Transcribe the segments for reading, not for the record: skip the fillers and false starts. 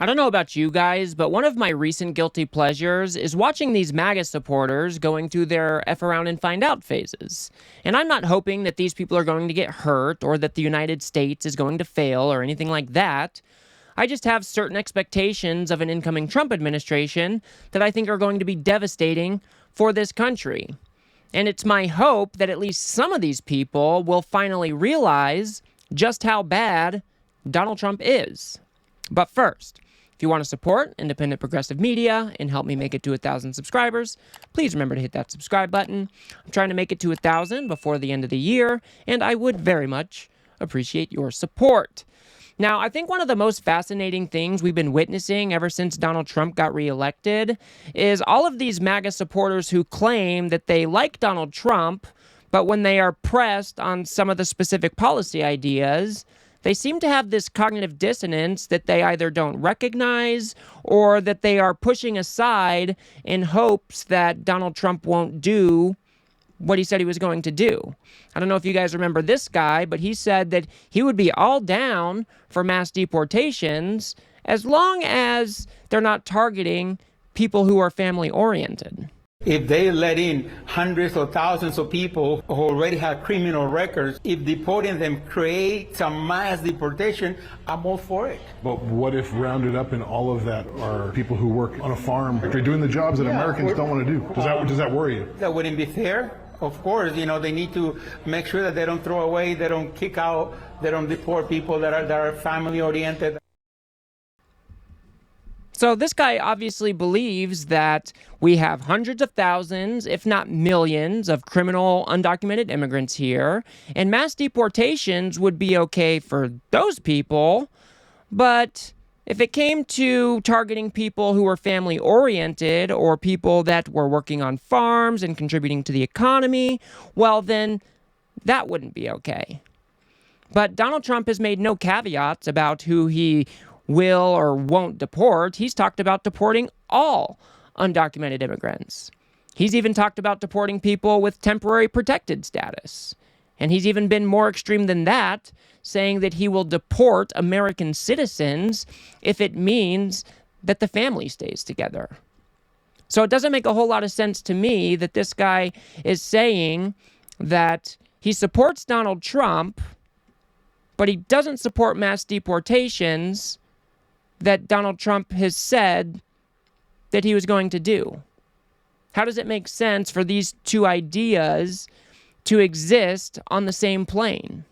I don't know about you guys, but one of my recent guilty pleasures is watching these MAGA supporters going through their F around and find out phases. And I'm not hoping that these people are going to get hurt or that the United States is going to fail or anything like that. I just have certain expectations of an incoming Trump administration that I think are going to be devastating for this country. And it's my hope that at least some of these people will finally realize just how bad Donald Trump is. But first, if you want to support independent progressive media and help me make it to 1,000 subscribers, please remember to hit that subscribe button. I'm trying to make it to 1,000 before the end of the year, and I would very much appreciate your support. Now, I think one of the most fascinating things we've been witnessing ever since Donald Trump got reelected is all of these MAGA supporters who claim that they like Donald Trump, but when they are pressed on some of the specific policy ideas, they seem to have this cognitive dissonance that they either don't recognize or that they are pushing aside in hopes that Donald Trump won't do what he said he was going to do. I don't know if you guys remember this guy, but he said that he would be all down for mass deportations as long as they're not targeting people who are family-oriented. If they let in hundreds or thousands of people who already have criminal records, if deporting them creates a mass deportation, I'm all for it. But what if rounded up in all of that are people who work on a farm? They're doing the jobs that Americans don't want to do. Does that worry you? That wouldn't be fair. Of course, they need to make sure that they don't throw away, they don't kick out, they don't deport people that are family oriented. So this guy obviously believes that we have hundreds of thousands, if not millions, of criminal undocumented immigrants here, and mass deportations would be okay for those people, but if it came to targeting people who were family-oriented or people that were working on farms and contributing to the economy, well, then that wouldn't be okay. But Donald Trump has made no caveats about who he will or won't deport. He's talked about deporting all undocumented immigrants. He's even talked about deporting people with temporary protected status. And he's even been more extreme than that, saying that he will deport American citizens if it means that the family stays together. So it doesn't make a whole lot of sense to me that this guy is saying that he supports Donald Trump, but he doesn't support mass deportations that Donald Trump has said that he was going to do. How does it make sense for these two ideas to exist on the same plane?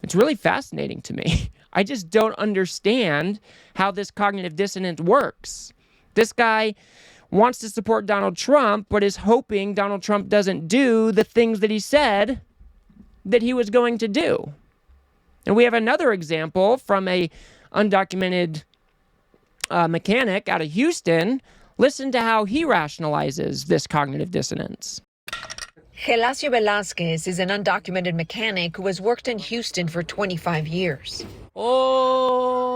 It's really fascinating to me. I just don't understand how this cognitive dissonance works. This guy wants to support Donald Trump, but is hoping Donald Trump doesn't do the things that he said that he was going to do. And we have another example from a undocumented mechanic out of Houston. Listen to how he rationalizes this cognitive dissonance. Gelasio Velasquez is an undocumented mechanic who has worked in Houston for 25 years. Oh!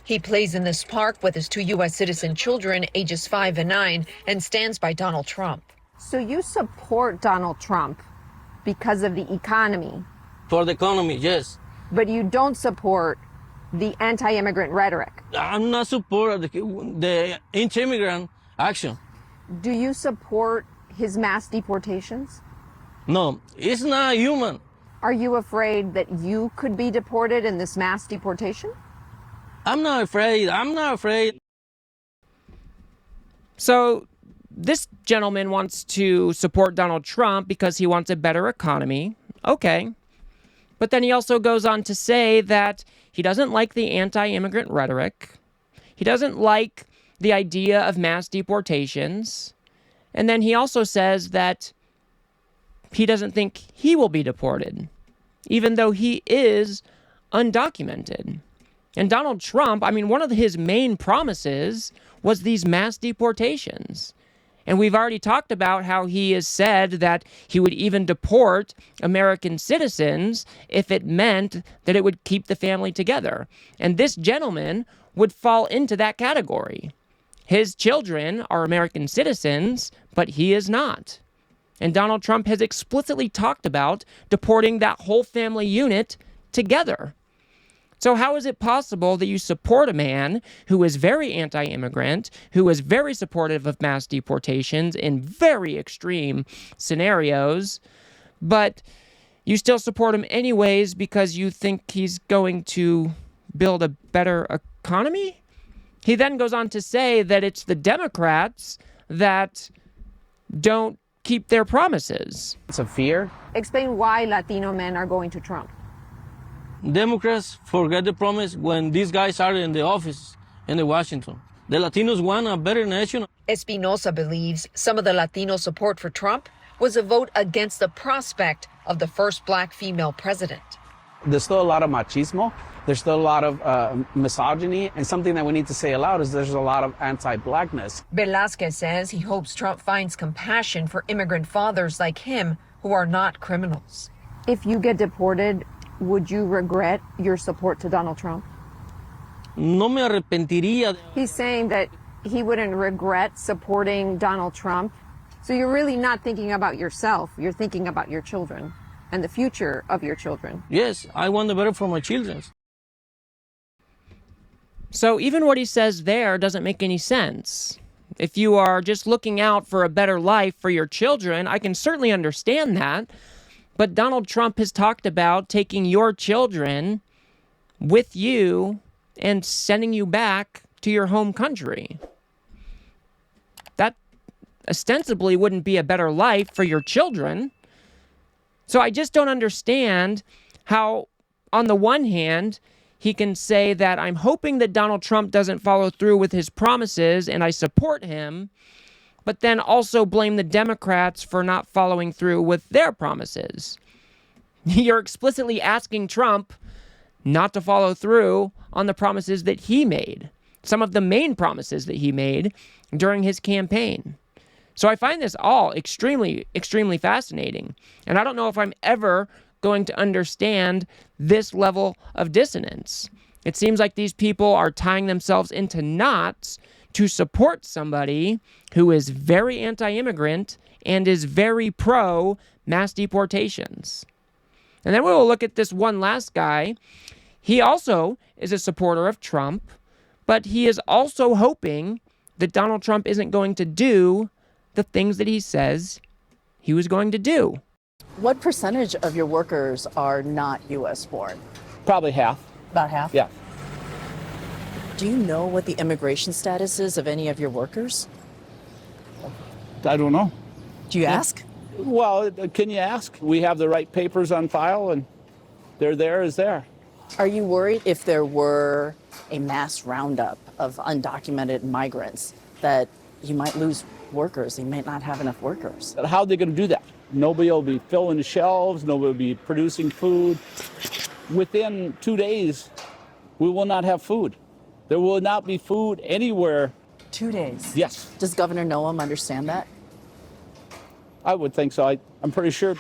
He plays in this park with his two U.S. citizen children, ages 5 and 9, and stands by Donald Trump. So you support Donald Trump because of the economy? For the economy, yes. But you don't support the anti-immigrant rhetoric? I'm not support the anti-immigrant action. Do you support his mass deportations? No, it's not human. Are you afraid that you could be deported in this mass deportation? I'm not afraid. So this gentleman wants to support Donald Trump because he wants a better economy. Okay. But then he also goes on to say that he doesn't like the anti-immigrant rhetoric. He doesn't like the idea of mass deportations. And then he also says that he doesn't think he will be deported, even though he is undocumented. And Donald Trump, one of his main promises was these mass deportations. And we've already talked about how he has said that he would even deport American citizens if it meant that it would keep the family together. And this gentleman would fall into that category. His children are American citizens, but he is not. And Donald Trump has explicitly talked about deporting that whole family unit together. So how is it possible that you support a man who is very anti-immigrant, who is very supportive of mass deportations in very extreme scenarios, but you still support him anyways because you think he's going to build a better economy? He then goes on to say that it's the Democrats that don't keep their promises. It's a fear. Explain why Latino men are going to Trump. Democrats forget the promise when these guys are in the office in the Washington. The Latinos want a better nation. Espinosa believes some of the Latino support for Trump was a vote against the prospect of the first black female president. There's still a lot of machismo. There's still a lot of misogyny. And something that we need to say aloud is there's a lot of anti-blackness. Velazquez says he hopes Trump finds compassion for immigrant fathers like him who are not criminals. If you get deported, would you regret your support to Donald Trump? No me arrepentiría. He's saying that he wouldn't regret supporting Donald Trump. So you're really not thinking about yourself. You're thinking about your children and the future of your children. Yes, I want the better for my children. So even what he says there doesn't make any sense. If you are just looking out for a better life for your children, I can certainly understand that. But Donald Trump has talked about taking your children with you and sending you back to your home country. That ostensibly wouldn't be a better life for your children. So I just don't understand how, on the one hand, he can say that I'm hoping that Donald Trump doesn't follow through with his promises and I support him, but then also blame the Democrats for not following through with their promises. You're explicitly asking Trump not to follow through on the promises that he made, some of the main promises that he made during his campaign. So I find this all extremely, extremely fascinating. And I don't know if I'm ever going to understand this level of dissonance. It seems like these people are tying themselves into knots to support somebody who is very anti-immigrant and is very pro-mass deportations. And then we will look at this one last guy. He also is a supporter of Trump, but he is also hoping that Donald Trump isn't going to do the things that he says he was going to do. What percentage of your workers are not U.S. born? Probably half. About half? Yeah. Do you know what the immigration status is of any of your workers? I don't know. Do you ask? Well, can you ask? We have the right papers on file, and they're there is there. Are you worried if there were a mass roundup of undocumented migrants that you might lose workers? You might not have enough workers. How are they going to do that? Nobody will be filling the shelves. Nobody will be producing food. Within 2 days, we will not have food. There will not be food anywhere. 2 days? Yes. Does Governor Noem understand that? I would think so. I'm pretty sure. It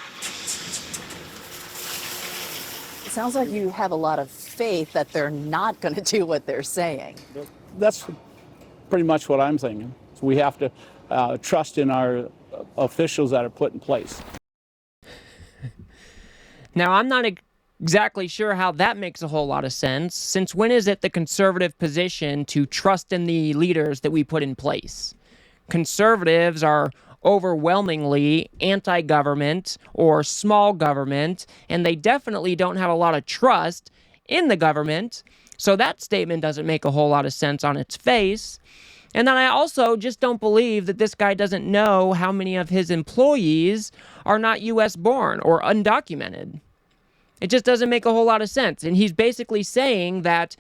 sounds like you have a lot of faith that they're not going to do what they're saying. That's pretty much what I'm thinking. So we have to trust in our officials that are put in place. Now, I'm not exactly sure how that makes a whole lot of sense, since when is it the conservative position to trust in the leaders that we put in place? Conservatives are overwhelmingly anti-government or small government, and they definitely don't have a lot of trust in the government, so that statement doesn't make a whole lot of sense on its face. And then I also just don't believe that this guy doesn't know how many of his employees are not U.S. born or undocumented. It just doesn't make a whole lot of sense. And he's basically saying that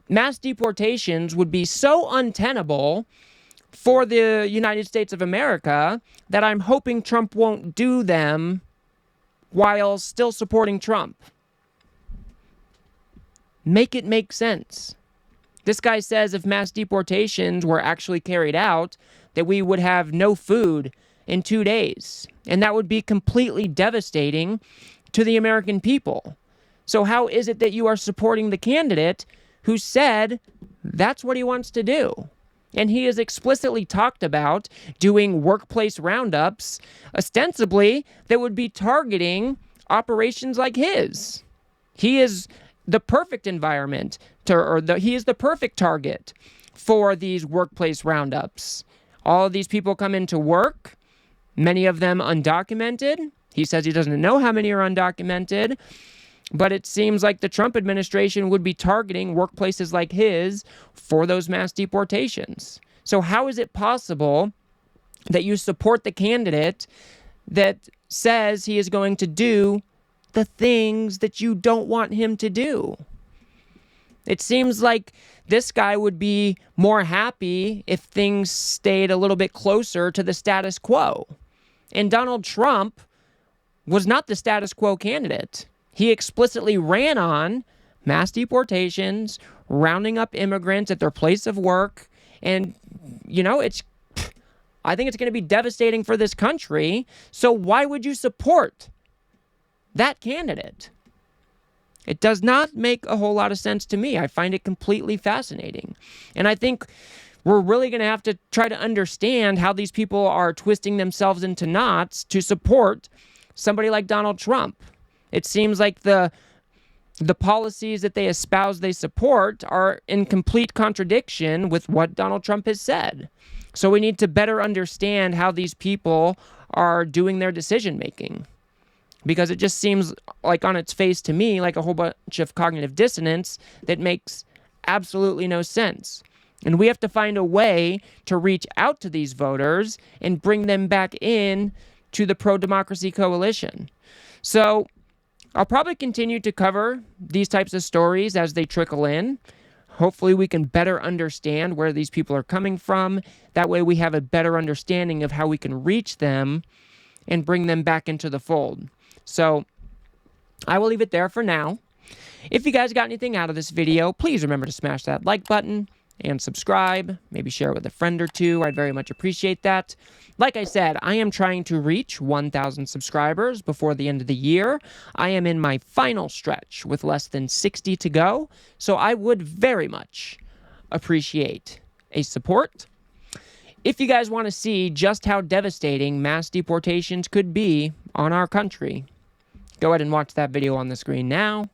mass deportations would be so untenable for the United States of America that I'm hoping Trump won't do them while still supporting Trump. Make it make sense. This guy says if mass deportations were actually carried out, that we would have no food in 2 days. And that would be completely devastating to the American people. So how is it that you are supporting the candidate who said that's what he wants to do? And he has explicitly talked about doing workplace roundups, ostensibly, that would be targeting operations like his. He is the perfect environment he is the perfect target for these workplace roundups. All of these people come into work, many of them undocumented. He says he doesn't know how many are undocumented, but it seems like the Trump administration would be targeting workplaces like his for those mass deportations. So how is it possible that you support the candidate that says he is going to do the things that you don't want him to do? It seems like this guy would be more happy if things stayed a little bit closer to the status quo. And Donald Trump was not the status quo candidate. He explicitly ran on mass deportations, rounding up immigrants at their place of work. And, I think it's going to be devastating for this country. So why would you support that candidate? It does not make a whole lot of sense to me. I find it completely fascinating. And I think we're really going to have to try to understand how these people are twisting themselves into knots to support somebody like Donald Trump. It seems like the policies that they espouse they support are in complete contradiction with what Donald Trump has said. So we need to better understand how these people are doing their decision making. Because it just seems like on its face to me like a whole bunch of cognitive dissonance that makes absolutely no sense. And we have to find a way to reach out to these voters and bring them back in to the pro-democracy coalition. So I'll probably continue to cover these types of stories as they trickle in. Hopefully we can better understand where these people are coming from. That way we have a better understanding of how we can reach them and bring them back into the fold. So I will leave it there for now. If you guys got anything out of this video, please remember to smash that like button and subscribe. Maybe share it with a friend or two. I'd very much appreciate that. Like I said, I am trying to reach 1,000 subscribers before the end of the year. I am in my final stretch with less than 60 to go. So I would very much appreciate a support. If you guys want to see just how devastating mass deportations could be on our country, go ahead and watch that video on the screen now.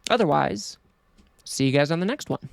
Otherwise, see you guys on the next one.